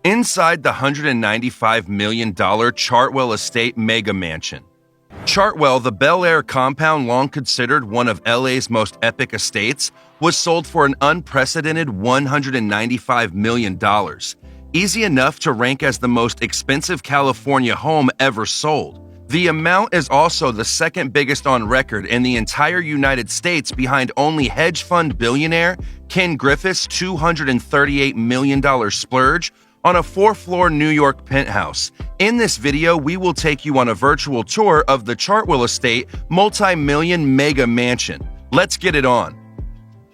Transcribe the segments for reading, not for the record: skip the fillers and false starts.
Inside the $195 million Chartwell Estate mega mansion. Chartwell, the Bel Air compound long considered one of LA's most epic estates, was sold for an unprecedented $195 million. Easy enough to rank as the most expensive California home ever sold. The amount is also the second biggest on record in the entire United States behind only hedge fund billionaire Ken Griffith's $238 million splurge on a 4-floor New York penthouse. In this video, we will take you on a virtual tour of the Chartwell Estate multi-million mega mansion. Let's get it on.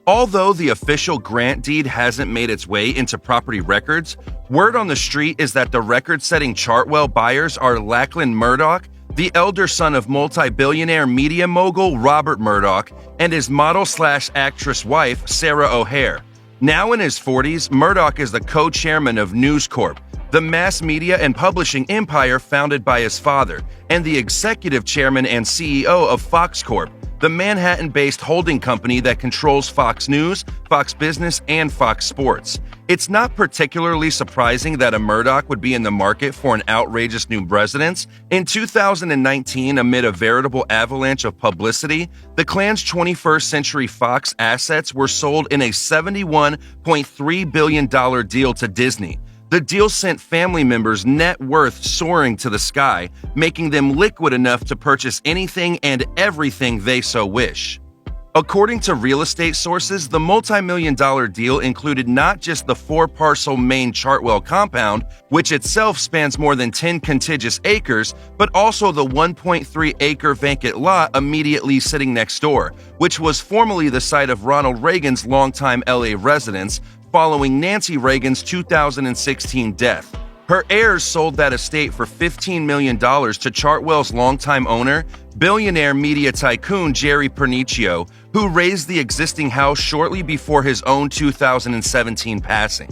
Although the official grant deed hasn't made its way into property records, word on the street is that the record-setting Chartwell buyers are Lachlan Murdoch, the elder son of multi-billionaire media mogul Robert Murdoch, and his model/actress wife, Sarah O'Hare. Now in his 40s, Murdoch is the co-chairman of News Corp, the mass media and publishing empire founded by his father, and the executive chairman and CEO of Fox Corp, the Manhattan-based holding company that controls Fox News, Fox Business, and Fox Sports. It's not particularly surprising that a Murdoch would be in the market for an outrageous new residence. In 2019, amid a veritable avalanche of publicity, the clan's 21st Century Fox assets were sold in a $71.3 billion deal to Disney. The deal sent family members' net worth soaring to the sky, making them liquid enough to purchase anything and everything they so wish. According to real estate sources, the multi-million-dollar deal included not just the 4-parcel main Chartwell compound, which itself spans more than 10 contiguous acres, but also the 1.3-acre vacant lot immediately sitting next door, which was formerly the site of Ronald Reagan's longtime LA residence following Nancy Reagan's 2016 death. Her heirs sold that estate for $15 million to Chartwell's longtime owner, billionaire media tycoon Jerry Pernicio, who raised the existing house shortly before his own 2017 passing.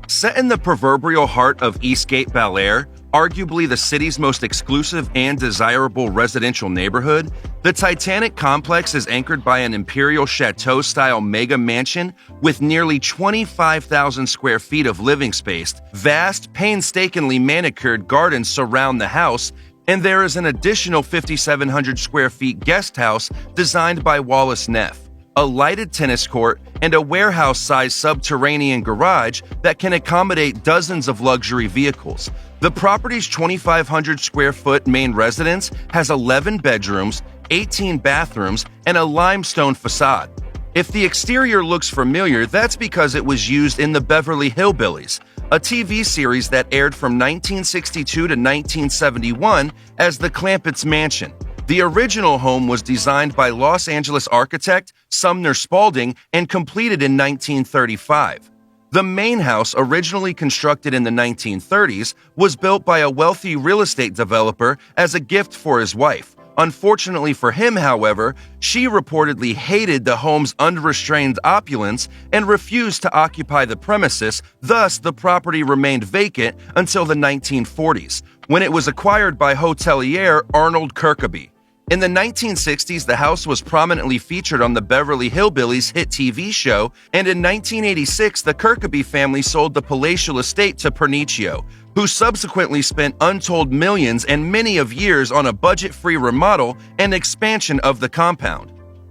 Set in the proverbial heart of Eastgate Bel Air, arguably the city's most exclusive and desirable residential neighborhood, the Titanic complex is anchored by an imperial chateau-style mega mansion with nearly 25,000 square feet of living space. Vast, painstakingly manicured gardens surround the house, and there is an additional 5,700 square feet guest house designed by Wallace Neff, a lighted tennis court, and a warehouse-sized subterranean garage that can accommodate dozens of luxury vehicles. The property's 2,500 square foot main residence has 11 bedrooms, 18 bathrooms, and a limestone facade. If the exterior looks familiar, that's because it was used in the Beverly Hillbillies, a TV series that aired from 1962 to 1971 as the Clampett's Mansion. The original home was designed by Los Angeles architect Sumner Spalding and completed in 1935. The main house, originally constructed in the 1930s, was built by a wealthy real estate developer as a gift for his wife. Unfortunately for him, however, she reportedly hated the home's unrestrained opulence and refused to occupy the premises, thus the property remained vacant until the 1940s, when it was acquired by hotelier Arnold Kirkby. In the 1960s, the house was prominently featured on the Beverly Hillbillies hit TV show, and in 1986, the Kirkby family sold the palatial estate to Pernicio, who subsequently spent untold millions and many of years on a budget-free remodel and expansion of the compound.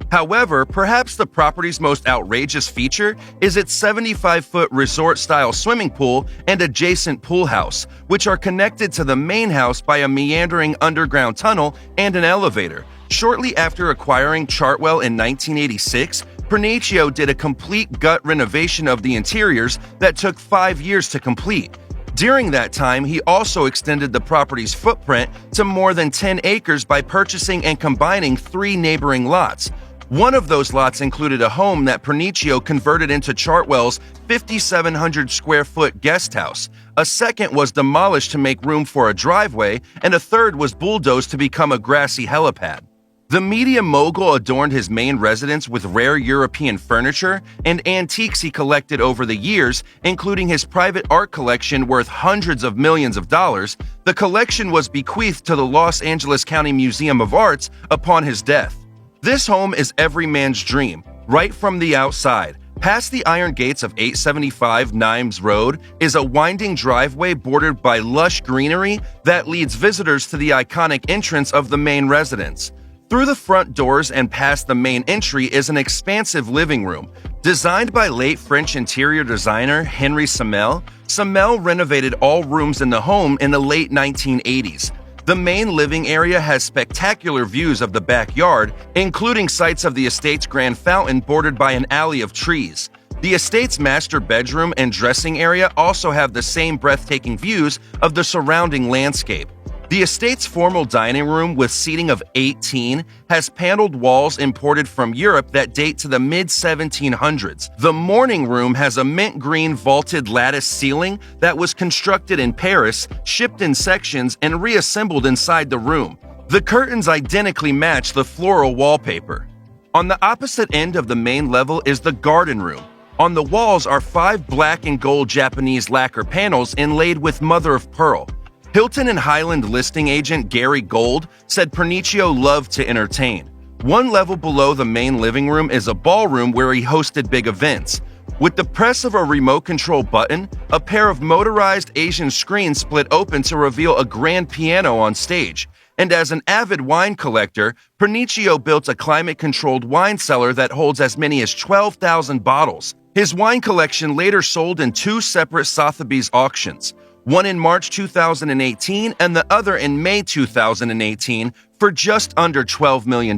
However, perhaps the property's most outrageous feature is its 75-foot resort-style swimming pool and adjacent pool house, which are connected to the main house by a meandering underground tunnel and an elevator. Shortly after acquiring Chartwell in 1986, Pernicio did a complete gut renovation of the interiors that took 5 years to complete. During that time, he also extended the property's footprint to more than 10 acres by purchasing and combining 3 neighboring lots. One of those lots included a home that Pernicio converted into Chartwell's 5,700 square foot guest house. A second was demolished to make room for a driveway, and a third was bulldozed to become a grassy helipad. The media mogul adorned his main residence with rare European furniture and antiques he collected over the years, including his private art collection worth hundreds of millions of dollars. The collection was bequeathed to the Los Angeles County Museum of Arts upon his death. This home is every man's dream, right from the outside. Past the iron gates of 875 Nimes Road is a winding driveway bordered by lush greenery that leads visitors to the iconic entrance of the main residence. Through the front doors and past the main entry is an expansive living room. Designed by late French interior designer Henri Semel, Semel renovated all rooms in the home in the late 1980s. The main living area has spectacular views of the backyard, including sights of the estate's grand fountain bordered by an alley of trees. The estate's master bedroom and dressing area also have the same breathtaking views of the surrounding landscape. The estate's formal dining room with seating of 18 has paneled walls imported from Europe that date to the mid-1700s. The morning room has a mint green vaulted lattice ceiling that was constructed in Paris, shipped in sections, and reassembled inside the room. The curtains identically match the floral wallpaper. On the opposite end of the main level is the garden room. On the walls are 5 black and gold Japanese lacquer panels inlaid with mother of pearl. Hilton and Highland listing agent Gary Gold said Perniccio loved to entertain. One level below the main living room is a ballroom where he hosted big events. With the press of a remote control button, a pair of motorized Asian screens split open to reveal a grand piano on stage. And as an avid wine collector, Perniccio built a climate-controlled wine cellar that holds as many as 12,000 bottles. His wine collection later sold in 2 separate Sotheby's auctions, one in March 2018 and the other in May 2018 for just under $12 million.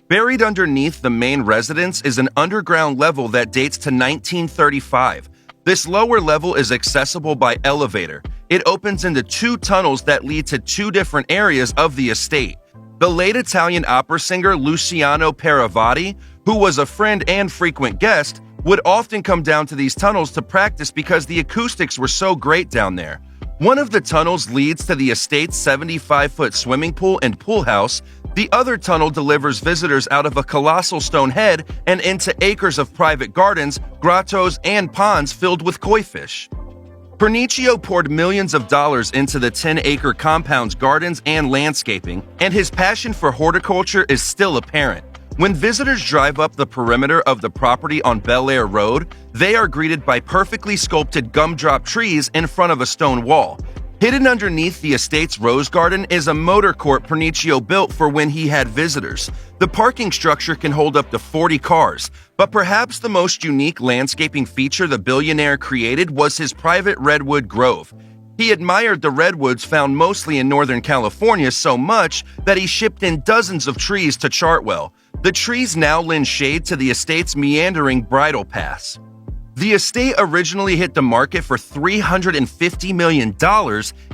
Buried underneath the main residence is an underground level that dates to 1935. This lower level is accessible by elevator. It opens into 2 tunnels that lead to 2 different areas of the estate. The late Italian opera singer Luciano Pavarotti, who was a friend and frequent guest, would often come down to these tunnels to practice because the acoustics were so great down there. One of the tunnels leads to the estate's 75-foot swimming pool and pool house. The other tunnel delivers visitors out of a colossal stone head and into acres of private gardens, grottos, and ponds filled with koi fish. Perniccio poured millions of dollars into the 10-acre compound's gardens and landscaping, and his passion for horticulture is still apparent. When visitors drive up the perimeter of the property on Bel Air Road, they are greeted by perfectly sculpted gumdrop trees in front of a stone wall. Hidden underneath the estate's rose garden is a motor court Perniccio built for when he had visitors. The parking structure can hold up to 40 cars, but perhaps the most unique landscaping feature the billionaire created was his private redwood grove. He admired the redwoods found mostly in Northern California so much that he shipped in dozens of trees to Chartwell. The trees now lend shade to the estate's meandering bridle paths. The estate originally hit the market for $350 million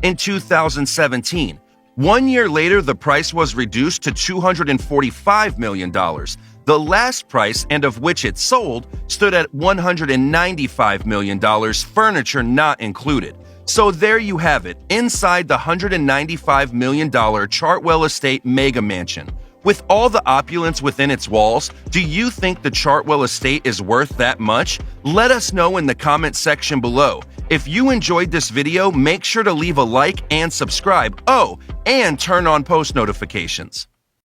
in 2017. 1 year later, the price was reduced to $245 million. The last price, and of which it sold, stood at $195 million, furniture not included. So there you have it, inside the $195 million Chartwell Estate mega mansion. With all the opulence within its walls, do you think the Chartwell Estate is worth that much? Let us know in the comment section below. If you enjoyed this video, make sure to leave a like and subscribe. Oh, and turn on post notifications.